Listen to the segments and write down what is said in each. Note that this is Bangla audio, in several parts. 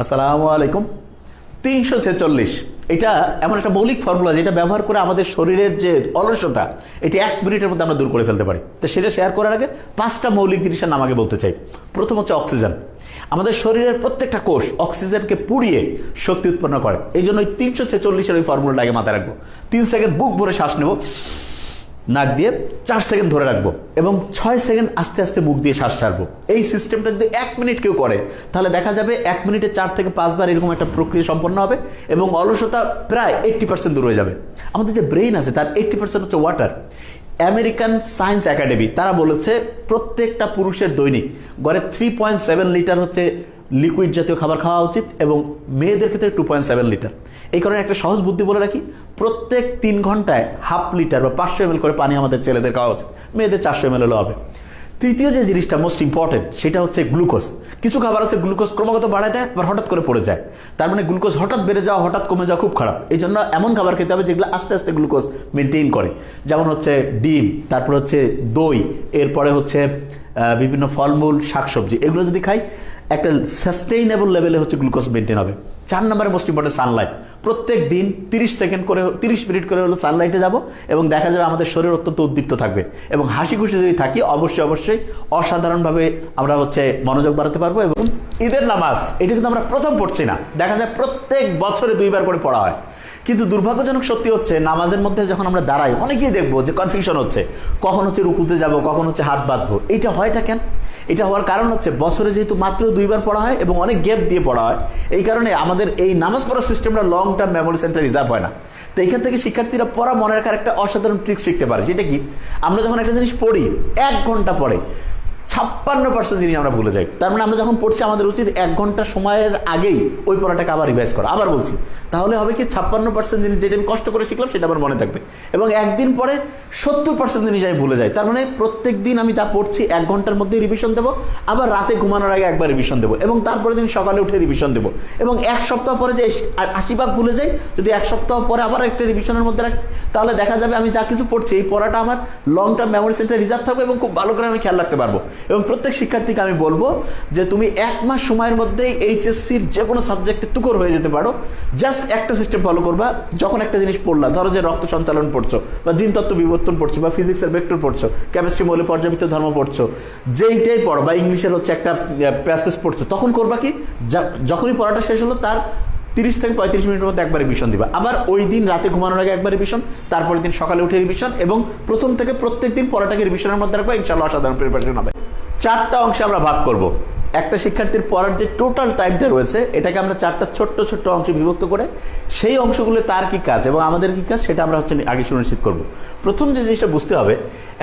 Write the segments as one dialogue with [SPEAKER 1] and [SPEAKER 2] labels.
[SPEAKER 1] আসসালামু আলাইকুম। 346 এটা এমন একটা মৌলিক ফর্মুলা যেটা ব্যবহার করে আমাদের শরীরের যে অলসতা এটি 1 মিনিটের মধ্যে আমরা দূর করে ফেলতে পারি। তো সেটা শেয়ার করার আগে 5টা মৌলিক জিনিসের নাম আগে বলতে চাই। প্রথম হচ্ছে অক্সিজেন। আমাদের শরীরের প্রত্যেকটা কোষ অক্সিজেনকে পুড়িয়ে শক্তি উৎপন্ন করে। এই জন্য 346-এর ওই ফর্মুলাটা আগে মাথায় রাখবো। 3 সেকেন্ড বুক ভরে শ্বাস নেব নাক দিয়ে, 4 সেকেন্ড ধরে রাখবো এবং 6 সেকেন্ড আস্তে আস্তে মুখ দিয়ে শ্বাস ছাড়বো। এই সিস্টেমটা যদি 1 মিনিট কেউ করে তাহলে দেখা যাবে 1 মিনিটে 4 থেকে 5 বার এরকম একটা প্রক্রিয়া সম্পন্ন হবে এবং অলসতা প্রায় 80% দূর হয়ে যাবে। আমাদের যে ব্রেইন আছে তার 80% হচ্ছে ওয়াটার। আমেরিকান সায়েন্স একাডেমি তারা বলেছে প্রত্যেকটা পুরুষের দৈনিক গড়ে 3.7 লিটার হচ্ছে লিকুইড জাতীয় খাবার খাওয়া উচিত এবং মেয়েদের ক্ষেত্রে 2.7 লিটার। এই কারণে একটা সহজ বুদ্ধি বলে রাখি, প্রত্যেক 3 ঘন্টায় 1/2 লিটার বা 500 ml করে পানি আমাদের ছেলেদের খাওয়া উচিত, মেয়েদের 400 ml হলে হবে। তৃতীয় যে জিনিসটা মোস্ট ইম্পর্টেন্ট সেটা হচ্ছে গ্লুকোজ। কিছু খাবার আছে গ্লুকোজ ক্রমাগত বাড়ায় দেয় আবার হঠাৎ করে পড়ে যায়, তার মানে গ্লুকোজ হঠাৎ বেড়ে যাওয়া হঠাৎ কমে যাওয়া খুব খারাপ। এই জন্য এমন খাবার খেতে হবে যেগুলো আস্তে আস্তে গ্লুকোজ মেনটেন করে, যেমন হচ্ছে ডিম, তারপর হচ্ছে দই, এরপরে হচ্ছে বিভিন্ন ফলমূল শাকসবজি। এগুলো যদি খাই একটা সাস্টেইনেবল লেভেলে হচ্ছে গ্লুকোজ মেনটেন হবে। 4 নম্বরে মোস্ট ইম্পর্টেন্ট সানলাইট। প্রত্যেক দিন 30 সেকেন্ড করে 30 মিনিট করে হলো সানলাইটে যাব এবং দেখা যাবে আমাদের শরীর অত্যন্ত উদ্দীপ্ত থাকবে এবং হাসি খুশি যদি থাকি অবশ্যই অসাধারণভাবে আমরা হচ্ছে মনোযোগ বাড়াতে পারবো। এবং ঈদের নামাজ এটা কিন্তু আমরা প্রথম পড়ছি না, দেখা যায় প্রত্যেক বছরে 2 বার করে পড়া হয়। কিন্তু দুর্ভাগ্যজনক সত্যি হচ্ছে নামাজের মধ্যে যখন আমরা দাঁড়াই অনেকেই দেখবো যে কনফিউশন হচ্ছে, কখন হচ্ছে রুকুতে যাব, কখন হচ্ছে হাত বাঁধবো। এইটা হয়টা কেন? এটা হওয়ার কারণ হচ্ছে বছরে যেহেতু মাত্র 2 বার পড়া হয় এবং অনেক গ্যাপ দিয়ে পড়া হয়, এই কারণে আমাদের এই নামাজ পড়ার সিস্টেমটা long term memory centre reserve হয় না। তো এইখান থেকে শিক্ষার্থীরা পড়া মনে রাখার একটা অসাধারণ ট্রিক শিখতে পারে। সেটা কি, আমরা যখন একটা জিনিস পড়ি 1 ঘন্টা পরে 56% জিনিস আমরা ভুলে যাই। তার মানে আমরা যখন পড়ছি আমাদের উচিত 1 ঘন্টা সময়ের আগেই ওই পড়াটাকে আবার রিভাইজ করা। আবার বলছি, তাহলে হবে কি 56% জিনিস যেটা আমি কষ্ট করে শিখলাম সেটা আমার মনে থাকবে এবং একদিন পরে 70% জিনিস আমি ভুলে যাই। তার মানে প্রত্যেক দিন আমি যা পড়ছি 1 ঘন্টার মধ্যে রিভিশন দেবো, আবার রাতে ঘুমানোর আগে একবার রিভিশন দেবো এবং তারপরে দিন সকালে উঠে রিভিশন দেবো এবং 1 সপ্তাহ পরে যে 80 ভাগ ভুলে যাই, যদি 1 সপ্তাহ পরে আবার একটা রিভিশনের মধ্যে রাখি তাহলে দেখা যাবে আমি যা কিছু পড়ছি এই পড়াটা আমার long term memory centre reserve থাকবে এবং খুব ভালো করে আমি খেয়াল রাখতে পারবো। এবং প্রত্যেক শিক্ষার্থীকে আমি বলবো যে তুমি 1 মাস সময়ের মধ্যেই এইচএসসির যে কোনো সাবজেক্টে তুকর হয়ে যেতে পারো। জাস্ট একটা সিস্টেম ফলো করবা, যখন একটা জিনিস পড়লা, ধরো যে রক্ত সঞ্চালন পড়ছো বা জিনতত্ত্ব বিবর্তন পড়ছো বা ফিজিক্সের ভেক্টর পড়ছো, কেমিস্ট্রি মৌলিক পর্যাবৃত্ত ধর্ম পড়ছো, যেইটাই পড়ো বা ইংলিশের হচ্ছে একটা প্যাসেজ পড়ছো, তখন করবা কি যখনই পড়াটা শেষ হলো তার 30 থেকে 35 মিনিটের মধ্যে একবার রিভিশন দিবা। আবার ওই দিন রাতে ঘুমানোর আগে একবার রিভিশন, তারপরের দিন সকালে উঠে রিভিশন এবং প্রথম থেকে প্রত্যেক দিন পড়াটাকে রিভিশনের মধ্যে রাখবা। ইনশাআল্লাহ অসাধারণ প্রিপারেশন হবে। 4টা অংশে আমরা ভাগ করব। একটা শিক্ষার্থীর পড়ার যে টোটাল টাইমটা রয়েছে এটাকে আমরা 4টা ছোট্ট ছোট্ট অংশে বিভক্ত করে সেই অংশগুলো তার কি কাজ এবং আমাদের কি কাজ সেটা আমরা হচ্ছে আগে সুনিশ্চিত করব। প্রথম যে জিনিসটা বুঝতে হবে,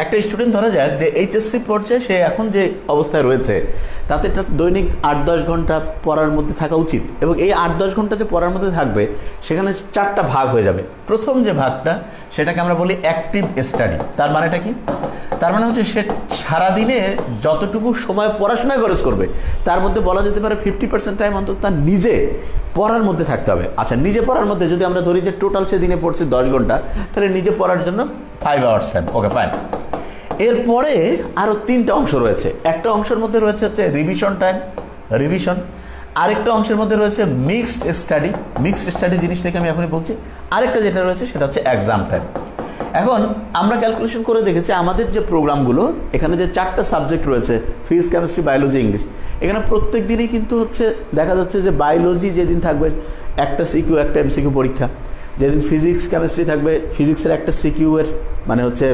[SPEAKER 1] একটা স্টুডেন্ট ধরা যাক যে এইচএসসি পর্যায়ে সে এখন যে অবস্থায় রয়েছে তাতে দৈনিক 8-10 ঘন্টা পড়ার মধ্যে থাকা উচিত এবং এই 8-10 ঘন্টা যে পড়ার মধ্যে থাকবে সেখানে 4টা ভাগ হয়ে যাবে। প্রথম যে ভাগটা সেটাকে আমরা বলি অ্যাক্টিভ স্টাডি। তার মানেটা কি? তার মানে হচ্ছে সে সারাদিনে যতটুকু সময় পড়াশোনায় খরচ করবে তার মধ্যে বলা যেতে পারে 50% টাইম অন্তত তার নিজে পড়ার মধ্যে থাকতে হবে। আচ্ছা, নিজে পড়ার মধ্যে যদি আমরা ধরি যে টোটাল সে দিনে পড়ছে 10 ঘন্টা, তাহলে নিজে পড়ার জন্য 5 আওয়ার্স টাইম। ওকে, ফাইন। এরপরে আরও 3টা অংশ রয়েছে। একটা অংশের মধ্যে রয়েছে হচ্ছে রিভিশন টাইম, রিভিশন। আরেকটা অংশের মধ্যে রয়েছে মিক্সড স্টাডি। মিক্সড স্টাডি জিনিসটাকে আমি এখনই বলছি। আরেকটা যেটা রয়েছে সেটা হচ্ছে এক্সাম টাইম। এখন আমরা ক্যালকুলেশন করে দেখেছি আমাদের যে প্রোগ্রামগুলো এখানে যে 4টা সাবজেক্ট রয়েছে, ফিজিক্স, কেমিস্ট্রি, বায়োলজি, ইংলিশ, এখানে প্রত্যেক দিনই কিন্তু হচ্ছে দেখা যাচ্ছে যে বায়োলজি যেদিন থাকবে একটা সিকিউ একটা এমসিকিউ পরীক্ষা, যেদিন ফিজিক্স কেমিস্ট্রি থাকবে ফিজিক্সের একটা সিকিউ এর মানে হচ্ছে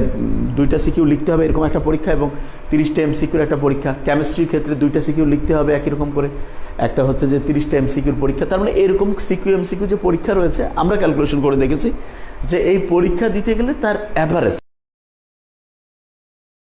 [SPEAKER 1] 2টা সিকিউ লিখতে হবে এরকম একটা পরীক্ষা এবং 30টা এমসিকিউর একটা পরীক্ষা। কেমিস্ট্রির ক্ষেত্রে 2টা সিকিউ লিখতে হবে একই রকম করে, একটা হচ্ছে যে 30টা এমসিকিউর পরীক্ষা। তার মানে এরকম সিকিউ এমসিকিউ যে পরীক্ষা রয়েছে আমরা ক্যালকুলেশন করে দেখেছি যে এই পরীক্ষা দিতে গেলে তার অ্যাভারেজ